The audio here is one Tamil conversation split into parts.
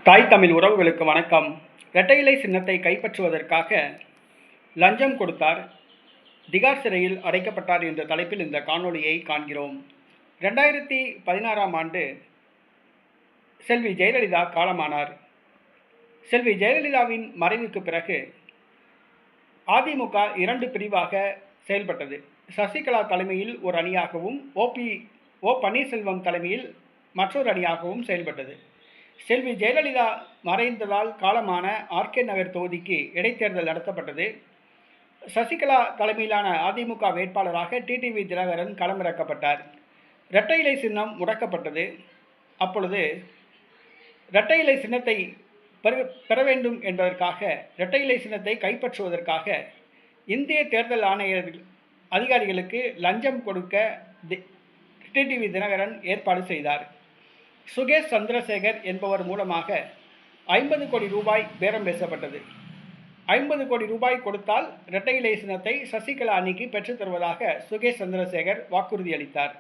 தாய் தமிழ் உறவுகளுக்கு வணக்கம். இரட்டை இலை சின்னத்தை கைப்பற்றுவதற்காக லஞ்சம் கொடுத்தார், திகார் சிறையில் அடைக்கப்பட்டார் என்ற தலைப்பில் இந்த காணொளியை காண்கிறோம். 2016ஆம் ஆண்டு செல்வி ஜெயலலிதா காலமானார். செல்வி ஜெயலலிதாவின் மறைவுக்கு பிறகு அதிமுக 2 பிரிவாக செயல்பட்டது. சசிகலா தலைமையில் ஒரு அணியாகவும், ஓ பன்னீர்செல்வம் தலைமையில் மற்றொரு அணியாகவும் செயல்பட்டது. செல்வி ஜெயலலிதா மறைந்ததால் காலமான ஆர்கே நகர் தொகுதிக்கு இடைத்தேர்தல் நடத்தப்பட்டது. சசிகலா தலைமையிலான அதிமுக வேட்பாளராக டிடிவி தினகரன் களமிறக்கப்பட்டார். இரட்டை இலை சின்னம் முடக்கப்பட்டது. அப்பொழுது இரட்டை இலை சின்னத்தை பெற வேண்டும் என்பதற்காக, இரட்டை இலை சின்னத்தை கைப்பற்றுவதற்காக இந்திய தேர்தல் ஆணைய அதிகாரிகளுக்கு லஞ்சம் கொடுக்க டிடிவி தினகரன் ஏற்பாடு செய்தார். சுகேஷ் சந்திரசேகர் என்பவர் மூலமாக 50 கோடி ரூபாய் பேரம் பேசப்பட்டது. 50 கோடி ரூபாய் கொடுத்தால் இரட்டை இலை சின்னத்தை சசிகலா அணிக்கு பெற்றுத் தருவதாக சுகேஷ் சந்திரசேகர் வாக்குறுதி அளித்தார்.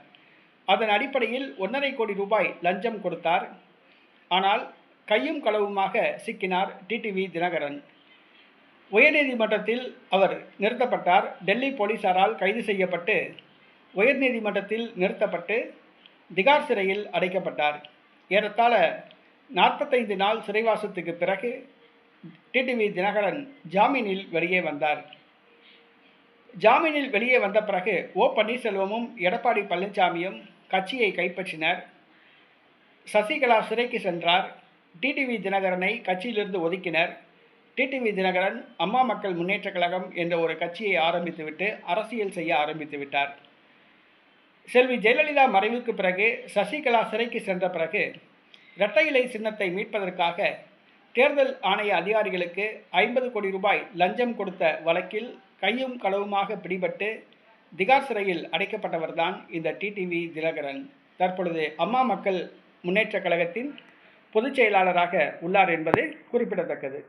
அதன் அடிப்படையில் 1.5 கோடி ரூபாய் லஞ்சம் கொடுத்தார். ஆனால் கையும் களவுமாக சிக்கினார் டிடிவி தினகரன். உயர்நீதிமன்றத்தில் அவர் நிறுத்தப்பட்டார். டெல்லி போலீசாரால் கைது செய்யப்பட்டு உயர்நீதிமன்றத்தில் நிறுத்தப்பட்டு திகார் சிறையில் அடைக்கப்பட்டார். ஏறத்தாழ 45 நாள் சிறைவாசத்துக்கு பிறகு டிடிவி தினகரன் ஜாமீனில் வெளியே வந்தார். ஜாமீனில் வெளியே வந்த பிறகு ஓ பன்னீர்செல்வமும் எடப்பாடி பழனிசாமியும் கட்சியை கைப்பற்றினர். சசிகலா சிறைக்கு சென்றார். டிடிவி தினகரனை கட்சியிலிருந்து ஒதுக்கினர். டிடிவி தினகரன் அம்மா மக்கள் முன்னேற்றக் கழகம் என்ற ஒரு கட்சியை ஆரம்பித்துவிட்டு அரசியல் செய்ய ஆரம்பித்து விட்டார். செல்வி ஜெயலலிதா மறைவுக்கு பிறகு சசிகலா சிறைக்கு சென்ற பிறகு இரட்டை இலை சின்னத்தை மீட்பதற்காக தேர்தல் ஆணைய அதிகாரிகளுக்கு 50 கோடி ரூபாய் லஞ்சம் கொடுத்த வழக்கில் கையும் களவுமாக பிடிபட்டு திகார் சிறையில் அடைக்கப்பட்டவர்தான் இந்த டிடிவி தினகரன். தற்பொழுது அம்மா மக்கள் முன்னேற்றக் கழகத்தின் பொதுச் செயலாளராக உள்ளார் என்பது குறிப்பிடத்தக்கது.